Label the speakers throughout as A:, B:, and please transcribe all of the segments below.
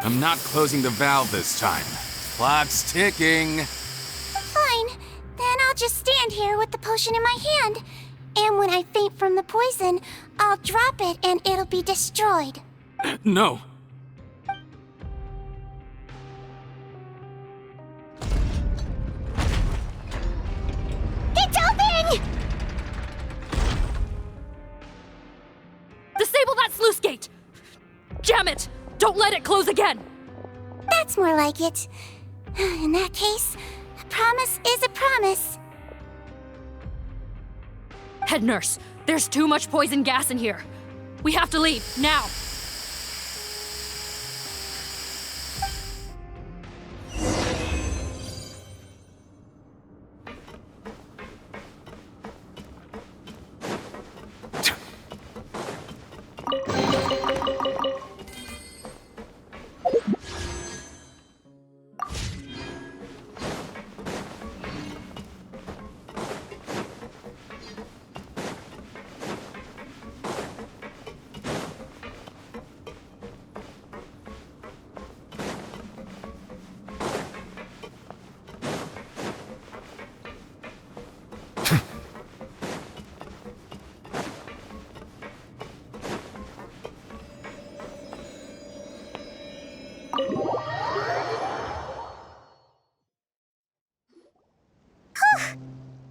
A: I'm not closing the valve this time. Clock's ticking.
B: Fine. Then I'll just stand here with the potion in my hand. And when I faint from the poison, I'll drop it and it'll be destroyed.
A: No.
B: It's open!
C: Disable that sluice gate! Jam it! Don't let it close again!
B: That's more like it. In that case, a promise is a promise.
C: Head nurse, there's too much poison gas in here. We have to leave, now!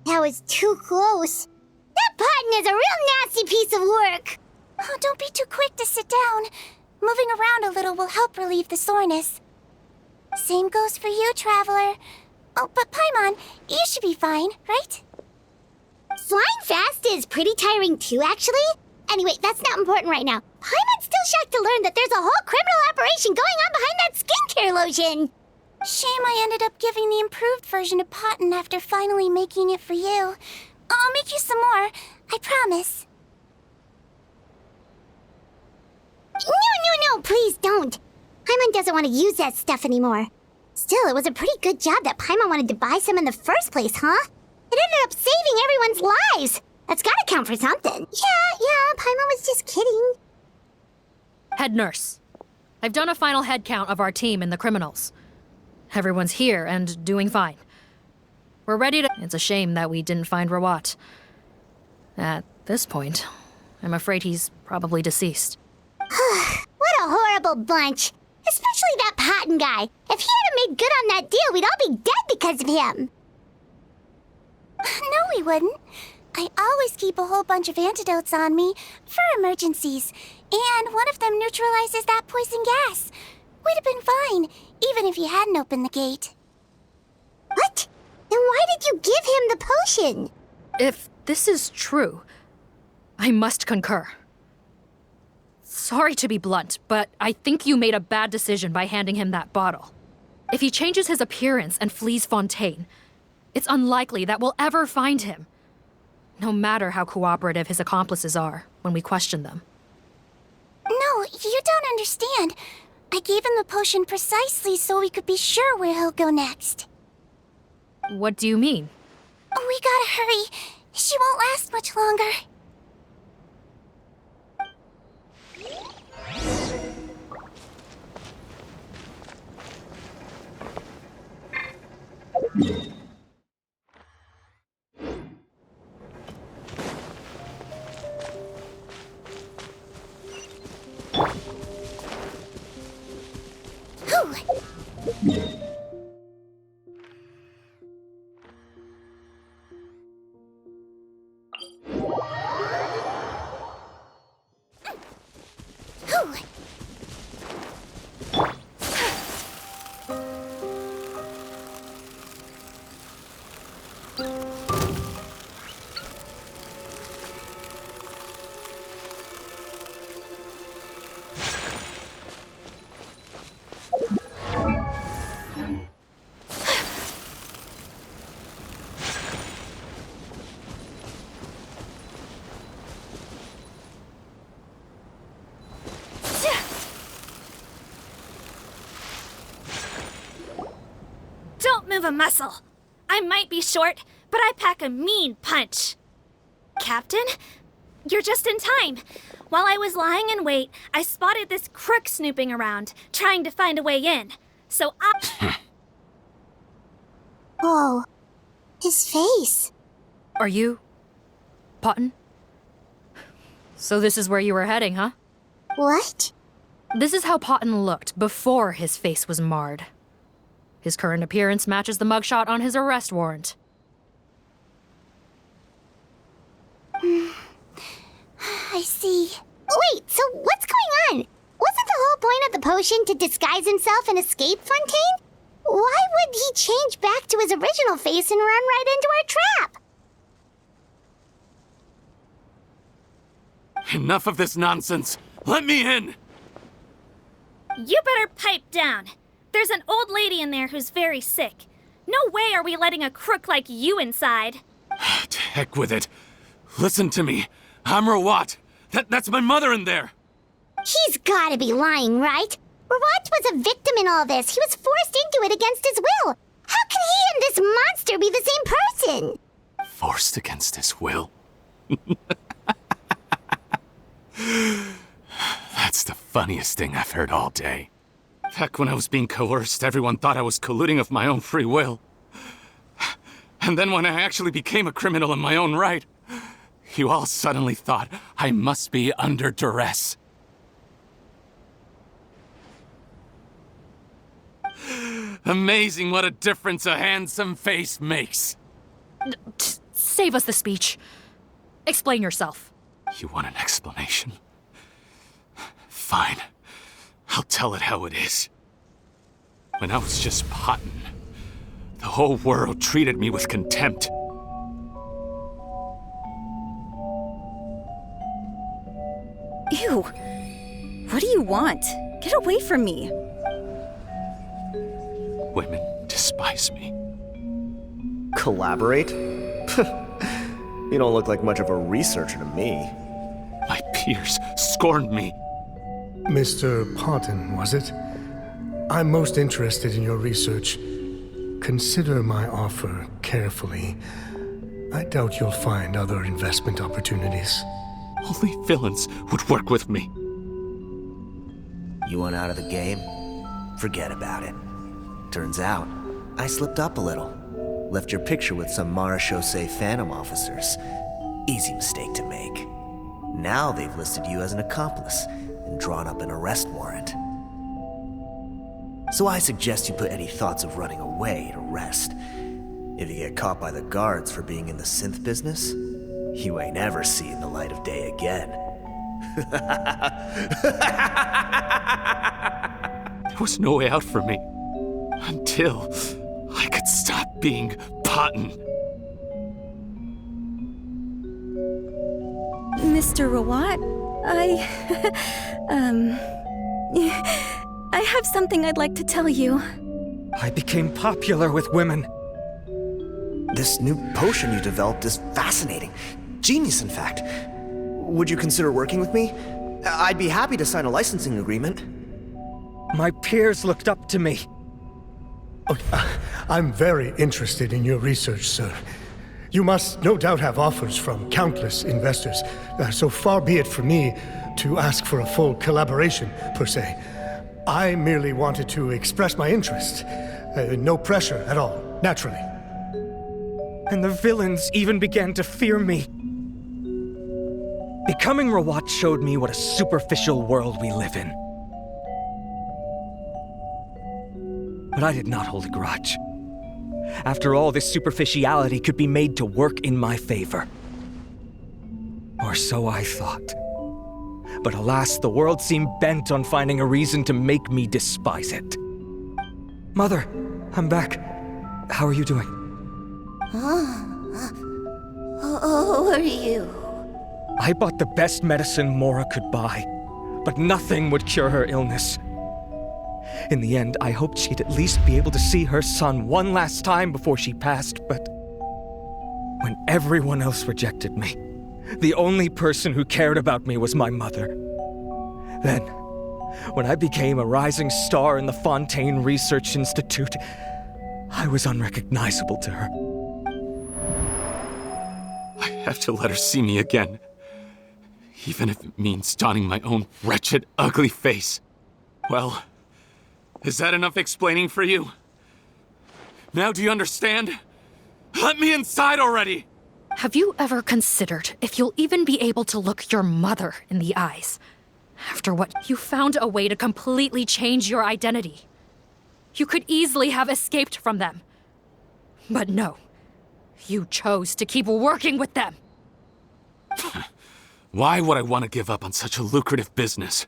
B: That was too close. That button is a real nasty piece of work. Oh, don't be too quick to sit down. Moving around a little will help relieve the soreness. Same goes for you, Traveler. Oh, but Paimon, you should be fine, right? Flying fast is pretty tiring too, actually. Anyway, that's not important right now. Paimon's still shocked to learn that there's a whole criminal operation going on behind that skincare lotion. Shame I ended up giving the improved version to Potten after finally making it for you. I'll make you some more, I promise. No, please don't. Paimon doesn't want to use that stuff anymore. Still, it was a pretty good job that Paimon wanted to buy some in the first place, huh? It ended up saving everyone's lives. That's gotta count for something. Yeah, Paimon was just kidding.
C: Head nurse, I've done a final head count of our team and the criminals. Everyone's here and doing fine. We're ready to— It's a shame that we didn't find Rawat. At this point, I'm afraid he's probably deceased.
B: What a horrible bunch. Especially that Potten guy. If he hadn't made good on that deal, we'd all be dead because of him. No, we wouldn't. I always keep a whole bunch of antidotes on me for emergencies. And one of them neutralizes that poison gas. We'd have been fine, even if you hadn't opened the gate. What? Then why did you give him the potion?
C: If this is true, I must concur. Sorry to be blunt, but I think you made a bad decision by handing him that bottle. If he changes his appearance and flees Fontaine, it's unlikely that we'll ever find him. No matter how cooperative his accomplices are when we question them.
B: No, you don't understand. I gave him the potion precisely so we could be sure where he'll go next.
C: What do you mean?
B: We gotta hurry. She won't last much longer.
D: Don't move a muscle. I might be short, but I pack a mean punch. Captain, you're just in time. While I was lying in wait, I spotted this crook snooping around, trying to find a way in. So I...
B: Whoa. His face.
C: Are you... Potton? So this is where you were heading, huh?
B: What?
C: This is how Potton looked before his face was marred. His current appearance matches the mugshot on his arrest warrant.
B: I see. Wait, so what's going on? Wasn't the whole point of the potion to disguise himself and escape Fontaine? Why would he change back to his original face and run right into our trap?
A: Enough of this nonsense. Let me in!
D: You better pipe down. There's an old lady in there who's very sick. No way are we letting a crook like you inside.
A: To heck with it. Listen to me. I'm Rawat. That's my mother in there.
B: He's gotta be lying, right? Rawat was a victim in all this. He was forced into it against his will. How can he and this monster be the same person?
A: Forced against his will. That's the funniest thing I've heard all day. Back when I was being coerced, everyone thought I was colluding of my own free will. And then when I actually became a criminal in my own right, you all suddenly thought I must be under duress. Amazing what a difference a handsome face makes.
C: Save us the speech. Explain yourself.
A: You want an explanation? Fine. I'll tell it how it is. When I was just Potton, the whole world treated me with contempt.
E: Ew. What do you want? Get away from me.
A: Women despise me.
F: Collaborate? You don't look like much of a researcher to me.
A: My peers scorned me.
G: Mr. Potton, was it? I'm most interested in your research. Consider my offer carefully. I doubt you'll find other investment opportunities.
A: Only villains would work with me.
H: You want out of the game? Forget about it. Turns out, I slipped up a little. Left your picture with some Marechaussee Phantom officers. Easy mistake to make. Now they've listed you as an accomplice and drawn up an arrest warrant. So I suggest you put any thoughts of running away to rest. If you get caught by the guards for being in the synth business, you ain't ever seeing the light of day again.
A: There was no way out for me. Until I could stop being Potton.
E: Mr. Rawat, I have something I'd like to tell you.
I: I became popular with women.
H: This new potion you developed is fascinating. Genius, in fact. Would you consider working with me? I'd be happy to sign a licensing agreement.
I: My peers looked up to me.
G: I'm very interested in your research, sir. You must no doubt have offers from countless investors, so far be it for me to ask for a full collaboration, per se. I merely wanted to express my interest. No pressure at all, naturally.
I: And the villains even began to fear me. Becoming Rawat showed me what a superficial world we live in. But I did not hold a grudge. After all, this superficiality could be made to work in my favor. Or so I thought. But alas, the world seemed bent on finding a reason to make me despise it. Mother, I'm back. How are you doing?
B: Who are you?
I: I bought the best medicine Mora could buy, but nothing would cure her illness. In the end, I hoped she'd at least be able to see her son one last time before she passed, but when everyone else rejected me, the only person who cared about me was my mother. Then, when I became a rising star in the Fontaine Research Institute, I was unrecognizable to her.
A: I have to let her see me again. Even if it means donning my own wretched, ugly face. Well, is that enough explaining for you? Now do you understand? Let me inside already!
C: Have you ever considered if you'll even be able to look your mother in the eyes? After what, you found a way to completely change your identity. You could easily have escaped from them. But no, you chose to keep working with them.
A: Why would I want to give up on such a lucrative business?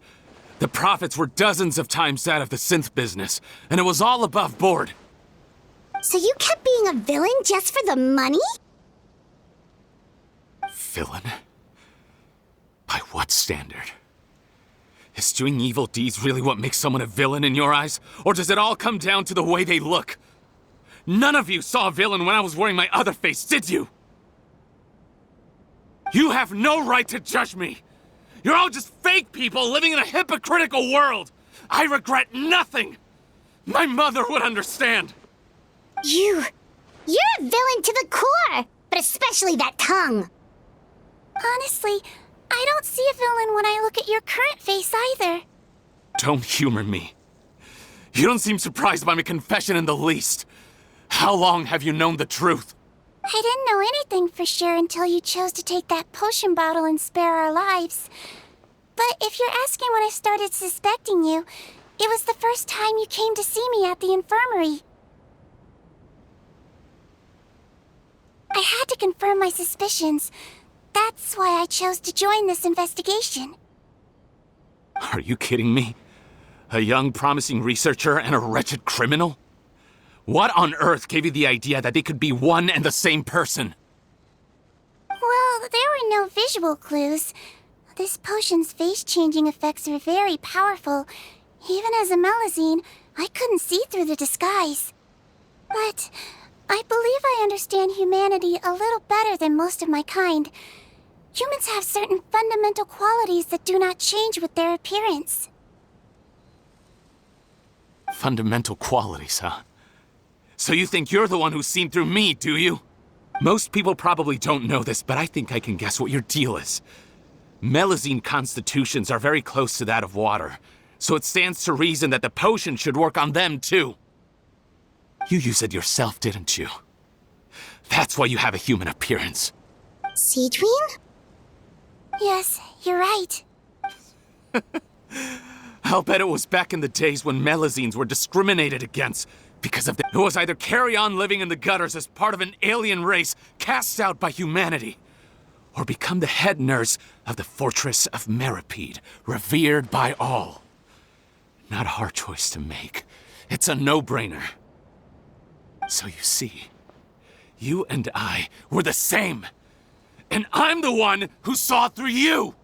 A: The profits were dozens of times that of the synth business, and it was all above board.
B: So you kept being a villain just for the money?
A: Villain? By what standard? Is doing evil deeds really what makes someone a villain in your eyes? Or does it all come down to the way they look? None of you saw a villain when I was wearing my other face, did you? You have no right to judge me! You're all just fake people living in a hypocritical world! I regret nothing! My mother would understand!
B: You're a villain to the core! But especially that tongue! Honestly, I don't see a villain when I look at your current face either.
A: Don't humor me. You don't seem surprised by my confession in the least. How long have you known the truth?
B: I didn't know anything for sure until you chose to take that potion bottle and spare our lives. But if you're asking when I started suspecting you, it was the first time you came to see me at the infirmary. I had to confirm my suspicions. That's why I chose to join this investigation.
A: Are you kidding me? A young, promising researcher and a wretched criminal? What on earth gave you the idea that they could be one and the same person?
B: Well, there were no visual clues. This potion's face-changing effects are very powerful. Even as a Melazine, I couldn't see through the disguise. But I believe I understand humanity a little better than most of my kind. Humans have certain fundamental qualities that do not change with their appearance.
A: Fundamental qualities, huh? So you think you're the one who's seen through me, do you? Most people probably don't know this, but I think I can guess what your deal is. Melazine constitutions are very close to that of water, so it stands to reason that the potion should work on them too. You use it yourself, didn't you? That's why you have a human appearance.
B: Seedween? Yes, you're right.
A: I'll bet it was back in the days when Melazines were discriminated against because of it was either carry on living in the gutters as part of an alien race cast out by humanity, or become the head nurse of the fortress of Meripede, revered by all. Not a hard choice to make. It's a no-brainer. So you see, you and I were the same. And I'm the one who saw through you!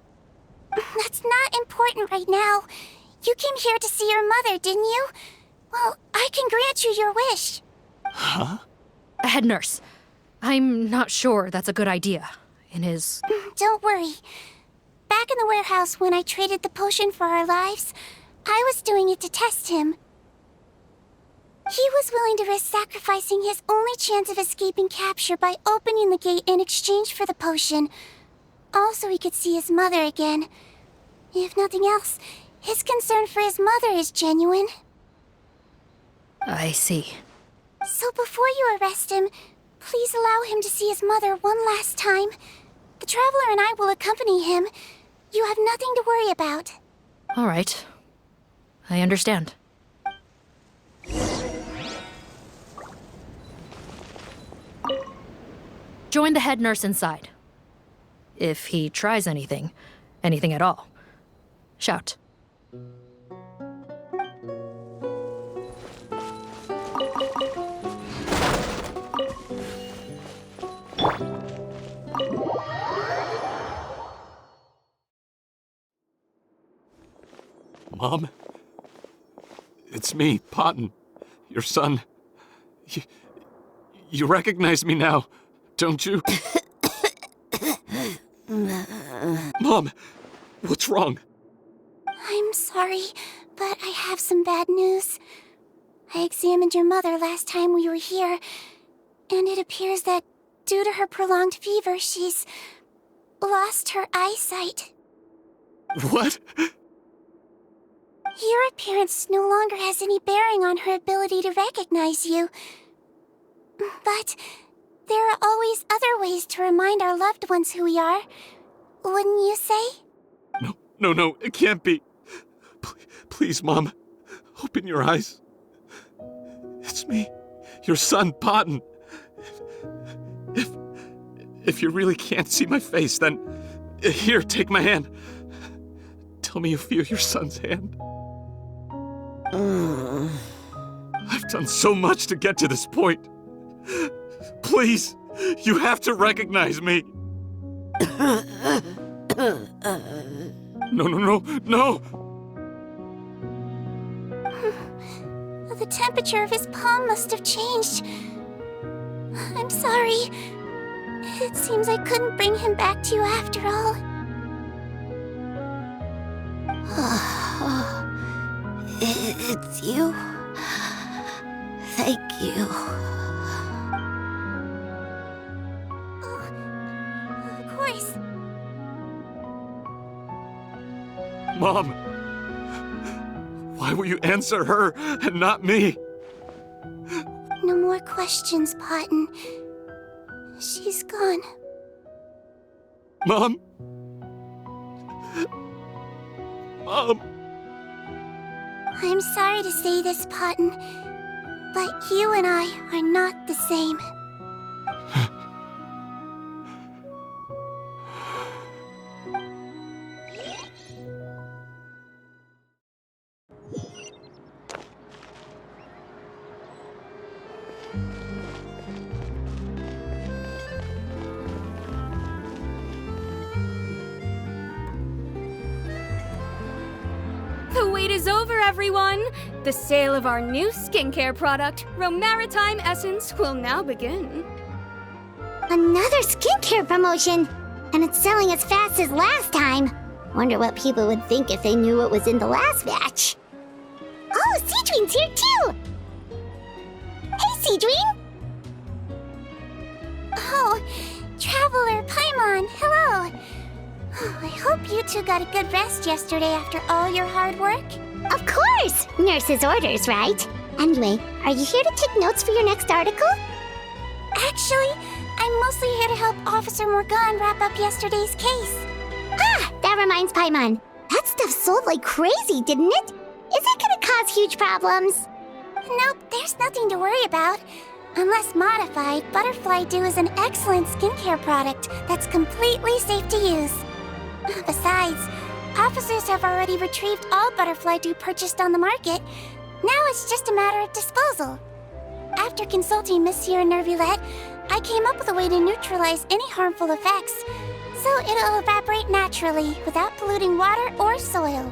B: That's not important right now. You came here to see your mother, didn't you? Well, I can grant you your wish.
A: Huh?
C: Head nurse, I'm not sure that's a good idea. In his...
B: Don't worry. Back in the warehouse when I traded the potion for our lives, I was doing it to test him. He was willing to risk sacrificing his only chance of escaping capture by opening the gate in exchange for the potion. Also, he could see his mother again. If nothing else, his concern for his mother is genuine.
C: I see.
B: So before you arrest him, please allow him to see his mother one last time. The Traveler and I will accompany him. You have nothing to worry about.
C: All right. I understand. Join the head nurse inside. If he tries anything at all, shout.
A: Mom? It's me, Potton, your son. You recognize me now, don't you? Mom, what's wrong?
B: I'm sorry, but I have some bad news. I examined your mother last time we were here, and it appears that due to her prolonged fever, she's lost her eyesight.
A: What?
B: Your appearance no longer has any bearing on her ability to recognize you. But there are always other ways to remind our loved ones who we are. Wouldn't you say?
A: No, it can't be. Please, Mom, open your eyes. It's me, your son, Potton. If you really can't see my face, then here, take my hand. Tell me you feel your son's hand. I've done so much to get to this point. Please, you have to recognize me. No.
B: The temperature of his palm must have changed. I'm sorry. It seems I couldn't bring him back to you after all.
J: It's you. Thank you.
B: Of course.
A: Mom, why will you answer her and not me?
B: No more questions, Potton. She's gone.
A: Mom? Mom?
B: I'm sorry to say this, Potton, but you and I are not the same.
K: The wait is over, everyone! The sale of our new skincare product, Romaritime Essence, will now begin.
B: Another skincare promotion! And it's selling as fast as last time. Wonder what people would think if they knew what was in the last batch. Oh, Seedween's here too! Hey, Seedween! Oh, Traveler Paimon, hello! I hope you two got a good rest yesterday after all your hard work. Of course! Nurse's orders, right? Anyway, are you here to take notes for your next article? Actually, I'm mostly here to help Officer Morgan wrap up yesterday's case. Ah, that reminds Paimon. That stuff sold like crazy, didn't it? Is it gonna cause huge problems? Nope, there's nothing to worry about. Unless modified, Butterfly Dew is an excellent skincare product that's completely safe to use. Besides, officers have already retrieved all Butterfly Dew purchased on the market. Now it's just a matter of disposal. After consulting Monsieur Nervulette, I came up with a way to neutralize any harmful effects, so it'll evaporate naturally without polluting water or soil.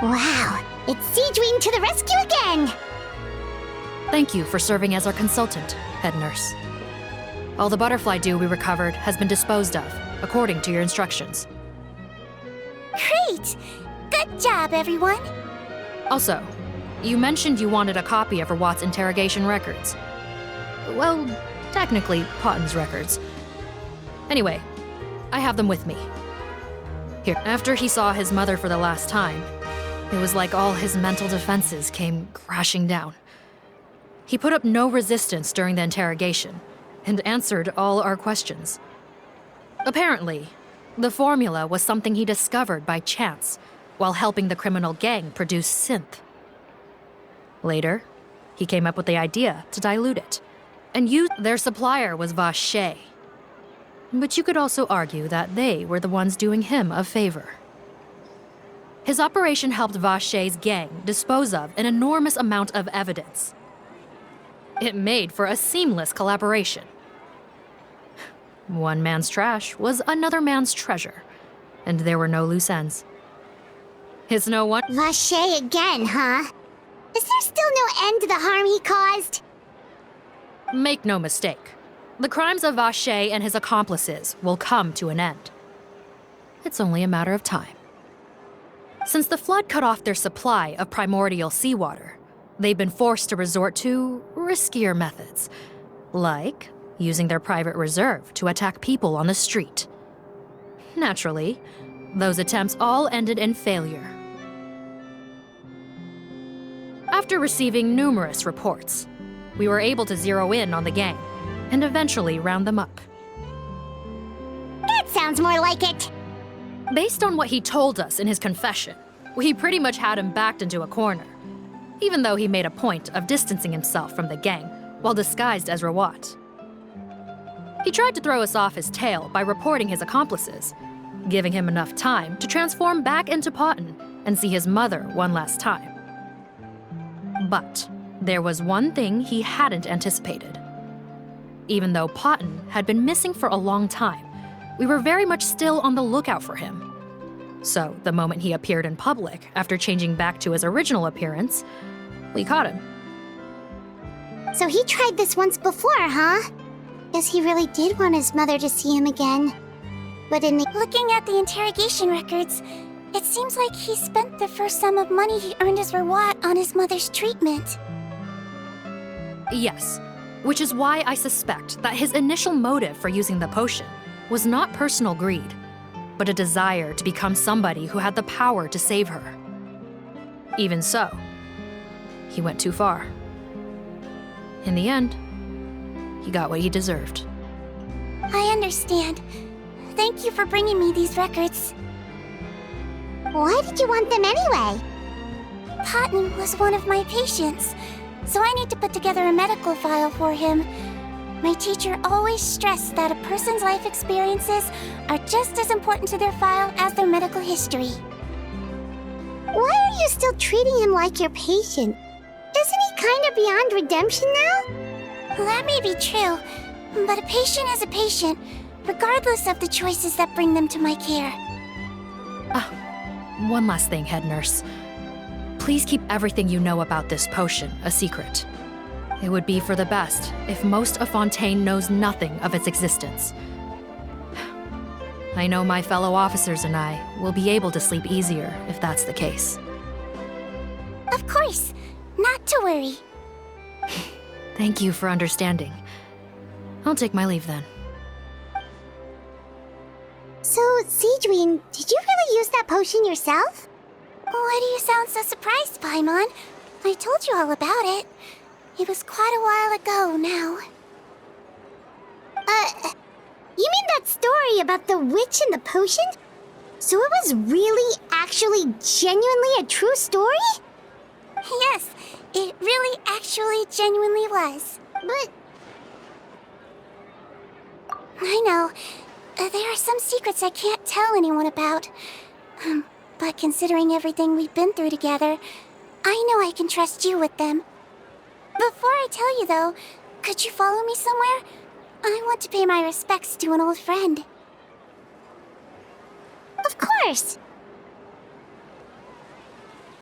B: Wow, it's Seedween to the rescue again!
C: Thank you for serving as our consultant, head nurse. All the butterfly dew we recovered has been disposed of, according to your instructions.
B: Great! Good job, everyone!
C: Also, you mentioned you wanted a copy of Rawat's interrogation records. Well, technically, Potton's records. Anyway, I have them with me. Here, after he saw his mother for the last time, it was like all his mental defenses came crashing down. He put up no resistance during the interrogation, and answered all our questions. Apparently, the formula was something he discovered by chance while helping the criminal gang produce synth. Later, he came up with the idea to dilute it, and their supplier was Vache. But you could also argue that they were the ones doing him a favor. His operation helped Vache's gang dispose of an enormous amount of evidence. It made for a seamless collaboration. One man's trash was another man's treasure, and there were no loose ends. It's no wonder.
B: Vache again, huh? Is there still no end to the harm he caused?
C: Make no mistake, the crimes of Vache and his accomplices will come to an end. It's only a matter of time. Since the flood cut off their supply of primordial seawater, they've been forced to resort to riskier methods, like using their private reserve to attack people on the street. Naturally, Those attempts all ended in failure. After receiving numerous reports, we were able to zero in on the gang and eventually round them up.
B: That sounds more like it.
C: Based on what he told us in his confession, we pretty much had him backed into a corner, even though he made a point of distancing himself from the gang while disguised as Rawat. He tried to throw us off his tail by reporting his accomplices, giving him enough time to transform back into Potton and see his mother one last time. But there was one thing he hadn't anticipated. Even though Potton had been missing for a long time, we were very much still on the lookout for him. So the moment he appeared in public after changing back to his original appearance, we caught him.
B: So he tried this once before, huh? Guess he really did want his mother to see him again. But looking at the interrogation records, it seems like he spent the first sum of money he earned as Rawat on his mother's treatment.
C: Yes, which is why I suspect that his initial motive for using the potion was not personal greed, but a desire to become somebody who had the power to save her. Even so, he went too far. In the end, he got what he deserved.
B: I understand. Thank you for bringing me these records. Why did you want them anyway? Potton was one of my patients, so I need to put together a medical file for him. My teacher always stressed that a person's life experiences are just as important to their file as their medical history. Why are you still treating him like your patient? Isn't he kind of beyond redemption now? That may be true, but a patient is a patient, regardless of the choices that bring them to my care.
C: One last thing, head nurse. Please keep everything you know about this potion a secret. It would be for the best if most of Fontaine knows nothing of its existence. I know my fellow officers and I will be able to sleep easier if that's the case.
B: Of course. Not to worry.
C: Thank you for understanding. I'll take my leave then.
B: So, Seedween, did you really use that potion yourself? Why do you sound so surprised, Paimon? I told you all about it. It was quite a while ago now. You mean that story about the witch and the potion? So it was really, actually, genuinely a true story? Yes, it really, actually, genuinely was. But... I know. There are some secrets I can't tell anyone about. But considering everything we've been through together, I know I can trust you with them. Before I tell you, though, could you follow me somewhere? I want to pay my respects to an old friend. Of course!